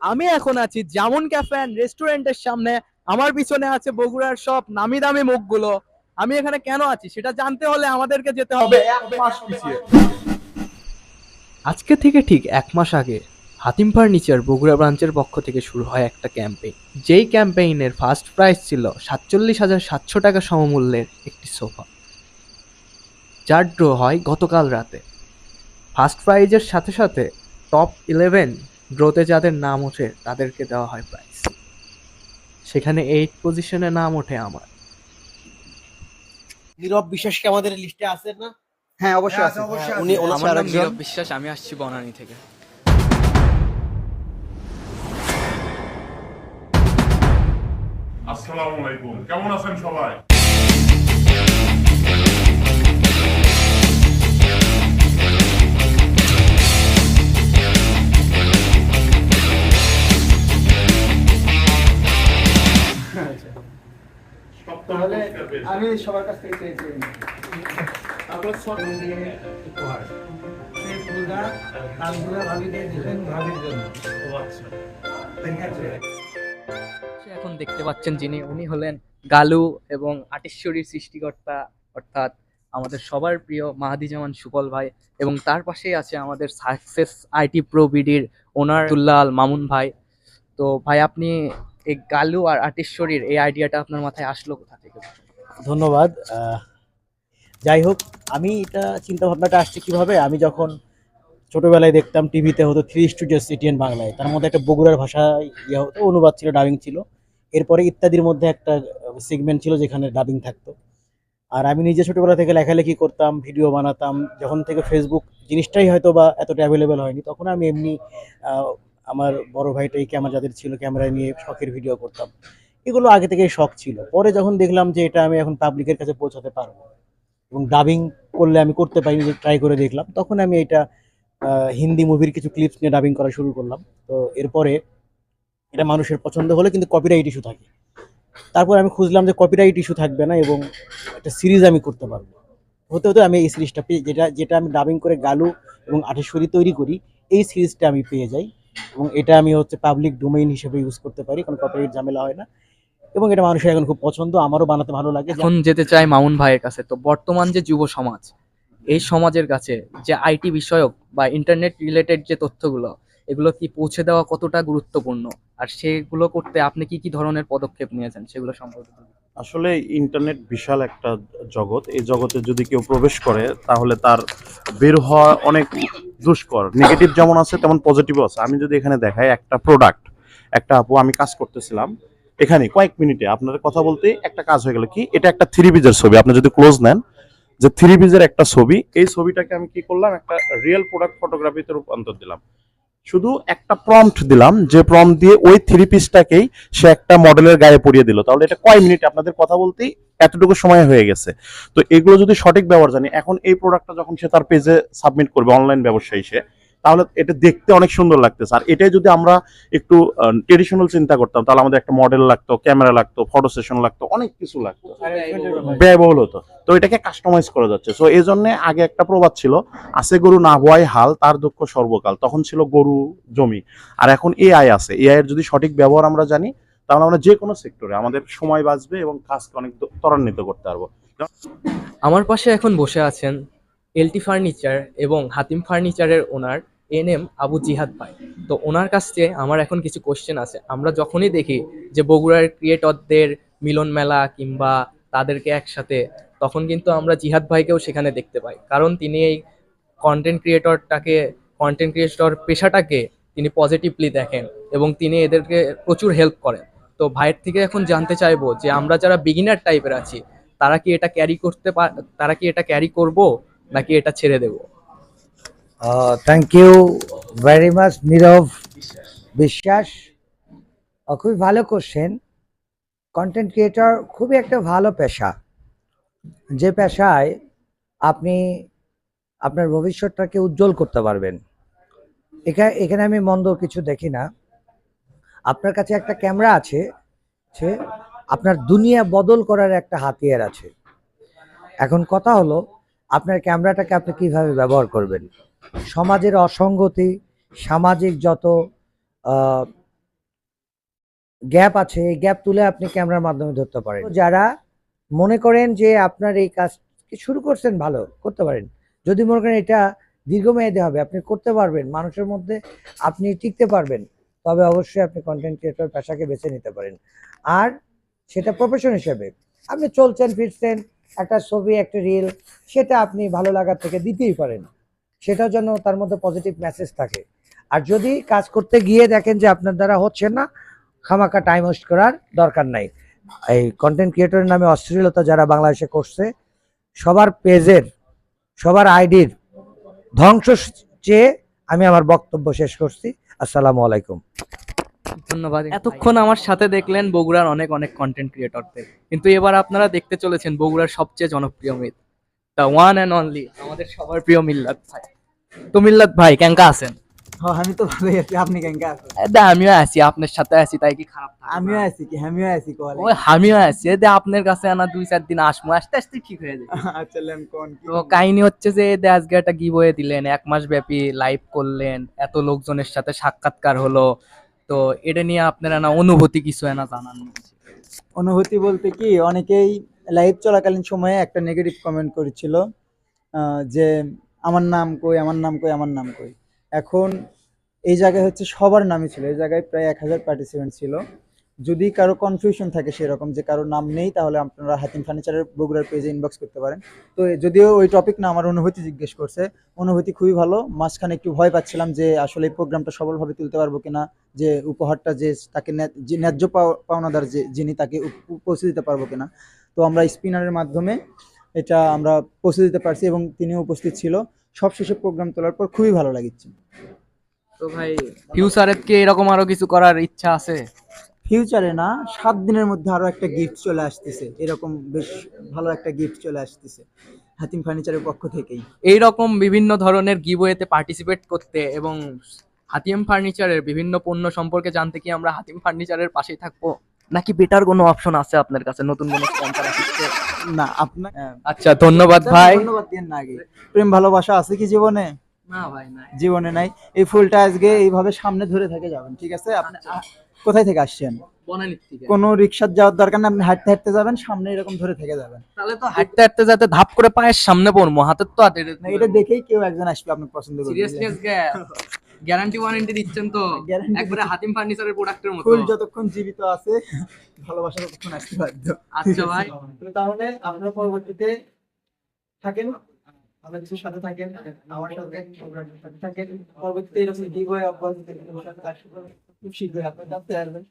আমি এখন আছি জামুন ক্যাফে অ্যান্ড রেস্টুরেন্টের সামনে। আমার পিছনে আছে বগুড়ার সব নামি দামি মুখগুলো। আমি এখানে কেন আছি সেটা জানতে হলে আমাদেরকে যেতে হবে 1 মাস পিছিয়ে। আজকে থেকে ঠিক 1 মাস আগে হাতিম ফার্নিচার বগুড়া ব্রাঞ্চের পক্ষ থেকে শুরু হয় একটা ক্যাম্পেইন। যেই ক্যাম্পেইনের ফার্স্ট প্রাইজ ছিল 47,700 টাকা সমমূল্যের একটি সোফা, যার ড্র হয় গতকাল রাতে। ফার্স্ট প্রাইজের সাথে সাথে টপ 11 ড্রতে যাদের নাম ওঠে তাদেরকে দেওয়া হয় প্রাইজ। সেখানে 8 পজিশনে নাম ওঠে আমার। নীরব বিশ্বাস কি আমাদের লিস্টে আছে না? হ্যাঁ অবশ্যই আছে। উনি ওনার আমার নাম আরেকজন। নীরব বিশ্বাস, আমি আসছি বনানী থেকে। আসসালামু আলাইকুম, কেমন আছেন সবাই? তাহলে আমি সবার কাছ থেকে চেয়েছি আপনার সব দিয়ে উপহার সেই ফুলটা কানগুলা ভাবি দিয়ে দিবেন ভাবির জন্য। ও আচ্ছা, ঠিক আছে। এখন দেখতে পাচ্ছেন যিনি, উনি হলেন গালু এবং আটিশ্বরীর সৃষ্টিকর্তা, অর্থাৎ আমাদের সবার প্রিয় মাহাদি জামান সুপল ভাই। এবং তার পাশেই আছে আমাদের সাকসেস আইটি প্রো বিডির ওনার আব্দুল্লাহ আল মামুন ভাই। তো ভাই, আপনি এই গালু আর আটিশ্বরীর এই আইডিয়াটা আপনার মাথায় আসলো কোথা থেকে? ধন্যবাদ। যাই হোক, আমি এটা চিন্তা ভাবনাটা আসছে কিভাবে, আমি যখন ছোটবেলায় দেখতাম টিভিতে হতো 3 স্টুডিওস সিটিএন বাংলায়, তার মধ্যে একটা বগুড়ার ভাষায় ইয়ে হতো, অনুবাদ ছিল, ডাবিং ছিল। এরপরে ইত্যাদির মধ্যে একটা সেগমেন্ট ছিল যেখানে ডাবিং থাকতো। আর আমি নিজে ছোটবেলা থেকে লেখালেখি করতাম, ভিডিও বানাতাম। যখন থেকে ফেসবুক জিনিসটাই হয়তো বা এতটা অ্যাভেলেবেল হয়নি, তখন আমি এমনি আহ, আমার বড় ভাইটাই ক্যামেরা যাদের ছিল, ক্যামেরা নিয়ে শখের ভিডিও করতাম। এগুলো আগে থেকেই শখ ছিল। পরে যখন দেখলাম যে এটা আমি এখন পাবলিকের কাছে পৌঁছাতে পারবো এবং ডাবিং করলে আমি করতে পারি, যে ট্রাই করে দেখলাম, তখন আমি এটা হিন্দি মুভির কিছু ক্লিপস নিয়ে ডাবিং করা শুরু করলাম। তো এরপরে এটা মানুষের পছন্দ হলে কিন্তু কপিরাইট ইস্যু থাকে। তারপর আমি খুঁজলাম যে কপিরাইট ইস্যু থাকবে না এবং একটা সিরিজ আমি করতে পারবো। হতে হতে আমি এই সিরিজটা পেয়ে, যেটা যেটা আমি ডাবিং করে গালু এবং আটেশ্বরী তৈরি করি, এই সিরিজটা আমি পেয়ে যাই। এবং এটা আমি পাবলিক ডোমেইন হিসেবে ইউজ করতে পারি, কোনো কপিরাইট ঝামেলা হয় না। এবং এটা মানুষের এখন খুব পছন্দ, আমারও বানাতে ভালো লাগে। এখন যেতে চাই মামুন ভাইয়ের কাছে। তো বর্তমান যে যুব সমাজ, এই সমাজের কাছে যে আইটি বিষয়ক বা ইন্টারনেট রিলেটেড যে তথ্যগুলো, এগুলো কি পৌঁছে দেওয়া কতটা গুরুত্বপূর্ণ, আর সেগুলো করতে আপনি কি কি ধরনের পদক্ষেপ নিয়েছেন সেগুলো সম্পর্কে বলুন। আসলে ইন্টারনেট বিশাল একটা জগৎ। এই জগতে যদি কেউ প্রবেশ করে তাহলে তার বের হওয়া অনেক দুষ্কর। নেগেটিভ যেমন আছে তেমন পজিটিভও আছে। আমি যদি এখানে দেখাই একটা প্রোডাক্ট, একটা আপু, আমি কাজ করতেছিলাম এখানে কয়েক মিনিটে আপনার কথা বলতে একটা কাজ হয়ে গেল। কি, এটা একটা 3 পিসের ছবি, আপনি যদি ক্লোজ নেন, যে 3 পিসের একটা ছবি, এই ছবিটাকে আমি কি করলাম, একটা রিয়েল প্রোডাক্ট ফটোগ্রাফিতে রূপান্তর দিলাম। শুধু একটা প্রম্পট দিলাম, যে প্রম্পট দিয়ে ওই 3 পিসটাকেই সে একটা মডেলের গায়ে পরিয়ে দিল। তাহলে এটা কয় মিনিট আপনাদের কথা বলতেই এতটুকু সময় হয়ে গেছে। তো এগুলো যদি সঠিক ব্যবহার জানি, এখন এই প্রোডাক্টটা যখন সে তার পেজে সাবমিট করবে অনলাইন ব্যবসায়ী সে, তাহলে এটা দেখতে অনেক সুন্দর লাগতেছে। আর এটাই যদি আমরা একটু ট্রেডিশনাল চিন্তা করতাম, তাহলে আমাদের একটা মডেল লাগতো, ক্যামেরা লাগতো, ফটো সেশন লাগতো, অনেক কিছু লাগতো, ব্যয়বহুল হতো। তো এটাকে কাস্টমাইজ করা যাচ্ছে। সো এই জন্য আগে একটা প্রবাদ ছিল, আছে গরু না হওয়াই হাল, তার দুঃখ সর্বকাল। তখন ছিল গরু জমি, আর এখন এআই আছে। এআই এর যদি সঠিক ব্যবহার আমরা জানি, তাহলে আমরা যে কোনো সেক্টরে আমাদের সময় বাঁচবে এবং কাজকে অনেক ত্বরান্বিত করতে পারবো। আমার পাশে এখন বসে আছেন এলটি ফার্নিচার এবং হাতিম ফার্নিচারের ওনার এনএম আবু জিহাদ ভাই। তো ওনার কাছ থেকে আমার এখন কিছু কোশ্চেন আছে। আমরা যখনই দেখি যে বগুড়ার ক্রিয়েটরদের মিলন মেলা কিংবা তাদেরকে একসাথে, তখন কিন্তু আমরা জিহাদ ভাইকেও সেখানে দেখতে পাই, কারণ তিনি এই কন্টেন্ট ক্রিয়েটর পেশাটাকে তিনি পজিটিভলি দেখেন এবং তিনি এদেরকে প্রচুর হেল্প করেন। তো ভাইয়ের থেকে এখন জানতে চাইবো যে আমরা যারা বিগিনার টাইপের আছি, তারা কি এটা তারা কি এটা ক্যারি করব নাকি এটা ছেড়ে দেব? থ্যাংক ইউ ভেরি মাচ নীরব বিশ্বাস। খুবই ভালো কোশ্চেন। কন্টেন্ট ক্রিয়েটর খুবই একটা ভালো পেশা, যে পেশায় আপনি আপনার ভবিষ্যৎটাকে উজ্জ্বল করতে পারবেন। এখানে আমি মন্দ কিছু দেখি না। আপনার কাছে একটা ক্যামেরা আছে, আপনার দুনিয়া বদল করার একটা হাতিয়ার আছে। এখন কথা হলো, আপনার ক্যামেরাটাকে আপনি কিভাবে ব্যবহার করবেন। সমাজের অসঙ্গতি, সামাজিক যত গ্যাপ আছে, এই গ্যাপ তুলে আপনি ক্যামেরার মাধ্যমে ধরতে পারেন। যারা মনে করেন যে আপনার এই কাজ শুরু করছেন, ভালো করতে পারেন। যদি মনে করেন এটা দীর্ঘমেয়াদী হবে, আপনি করতে পারবেন, মানুষের মধ্যে আপনি টিকতে পারবেন, তবে অবশ্যই আপনি কন্টেন্ট ক্রিয়েটর পেশাকে বেছে নিতে পারেন। আর সেটা প্রফেশন হিসেবে আপনি চলছেন ফিরছেন, একটা ছবি একটা রিল, সেটা আপনি ভালো লাগার থেকে দিতেই পারেন, সেটার জন্য তার মধ্যে পজিটিভ মেসেজ থাকে। আর যদি কাজ করতে গিয়ে দেখেন যে আপনার দ্বারা হচ্ছে না, খামাকা টাইম ওয়েস্ট করার দরকার নাই। এই কন্টেন্ট ক্রিয়েটরের নামে অশ্লীলতা যারা বাংলাদেশে করছে, সবার পেজের, সবার আইডির ধ্বংস চেয়ে আমি আমার বক্তব্য শেষ করছি। আসসালামু আলাইকুম। ধন্যবাদ। এতক্ষণ আমার সাথে দেখলেন বগুড়ার অনেক অনেক কন্টেন্ট ক্রিয়েটরদের, কিন্তু এবার আপনারা দেখতে চলেছেন বগুড়ার সবচেয়ে জনপ্রিয় মিত, দ্য ওয়ান অ্যান্ড অনলি, আমাদের সবার প্রিয় মিল্লাত ভাই। তো মিল্লাত ভাই কেঙ্কা আছেন? হ্যাঁ আমি তো ভালোই আছি, আপনি কেমন আছেন? দা আমিও আছি, আপনার সাথে আছি, তাই কি খারাপ থাকবো? আমিও আছি কি আমিও আছি কোয়ালে। ওই আমিও আছি, দে আপনার কাছে আনা 2-4 দিন আসমু, আস্তে আস্তে ঠিক হয়ে যাবে। আচ্ছা লেন কোন কি? তো কাহিনী হচ্ছে যে দে আজকে একটা গিভওয়ে দিলেন, 1 মাস ব্যাপী লাইভ করলেন, এত লোকজনের সাথে সাক্ষাৎকার হলো, তো এটা নিয়ে আপনারা না অনুভূতি কিছু না জানান? অনুভূতি বলতে কি, অনেকেই লাইভ চলাকালীন সময়ে একটা নেগেটিভ কমেন্ট করেছিল যে আমার নাম কই, আমার নাম কই, আমার নাম কই। এখন এই জায়গায় হচ্ছে সবার নামই ছিল, এই জায়গায় প্রায় 1000 পার্টিসিপেন্ট ছিল। যদি কারো কনফিউশন থাকে সেরকম যে কারো নাম নেই, তাহলে আপনারা হাতিম ফার্নিচারের বগুড়ার পেজে ইনবক্স করতে পারেন। তো যদিও ওই টপিক না, আমার অনুভূতি জিজ্ঞেস করছে, অনুভূতি খুবই ভালো। মাঝখানে একটু ভয় পাচ্ছিলাম যে আসলে এই প্রোগ্রামটা সফলভাবে তুলতে পারবো কিনা, যে উপহারটা যে তাকে যে ন্যায্য পাওনাদার যে যিনি, তাকে পৌঁছে দিতে পারবো কিনা। তো আমরা স্পিনারের মাধ্যমে এটা আমরা পৌঁছে দিতে পারছি এবং তিনিও উপস্থিত ছিল। সবশেষে প্রোগ্রাম তোলার পর খুবই ভালো লাগছে। তো ভাই ফিউচারে কি এরকম আরো কিছু করার ইচ্ছা আছে? ফিউচারে না, 7 দিনের মধ্যে আরো একটা গিফট চলে আসতেছে, এরকম বেশ ভালো একটা গিফট চলে আসতেছে হাতিম ফার্নিচারের পক্ষ থেকেই। এইরকম বিভিন্ন ধরনের গিভওয়েতে পার্টিসিপেট করতে এবং হাতিম ফার্নিচারের বিভিন্ন পণ্য সম্পর্কে জানতে কি আমরা হাতিম ফার্নিচারের পাশেই থাকবো, নাকি বেটার কোনো অপশন আছে আপনার কাছে, নতুন কোনো স্পন্সর আসছে? না আপনার আচ্ছা ধন্যবাদ ভাই। ধন্যবাদ দিন না আগে। প্রেম ভালোবাসা আছে কি জীবনে? না ভাই না। জীবনে নাই। এই ফুলটা আজকে এইভাবে সামনে ধরে থেকে যাবেন, ঠিক আছে? আপনি কোথায় থেকে আসছেন? বনানীর থেকে। কোনো রিক্সার যাওয়ার দরকার না, আপনি হাঁটতে হাঁটতে যাবেন, সামনে এরকম ধরে থেকে যাবেন। তাহলে তো হাঁটতে হাঁটতে যাতে ধাপ করে পায়ের সামনে পড়বো, হাতের তো হাতে। না, এটা দেখেই কেউ একজন আসবে আপনার পছন্দ করবে। সিরিয়াসলি গ্যারান্টি ওয়ারেন্টি দিচ্ছেন তো? Guarantee একবারে হাতিম ফার্নিচারের প্রোডাক্টের মতো। ফুল যতক্ষণ জীবিত আছে, ভালোবাসা ততক্ষণ আসতে বাধ্য। আচ্ছা ভাই। তাহলে আপনারা পরবর্তীতে থাকেন, আমাদের সাথে থাকেন, আমার সাথে থাকেন। পরবর্তীতে এরকম গিভওয়ে অব্যাহত থাকবে, খুব শীঘ্রই আপনার কাছে আসবেন।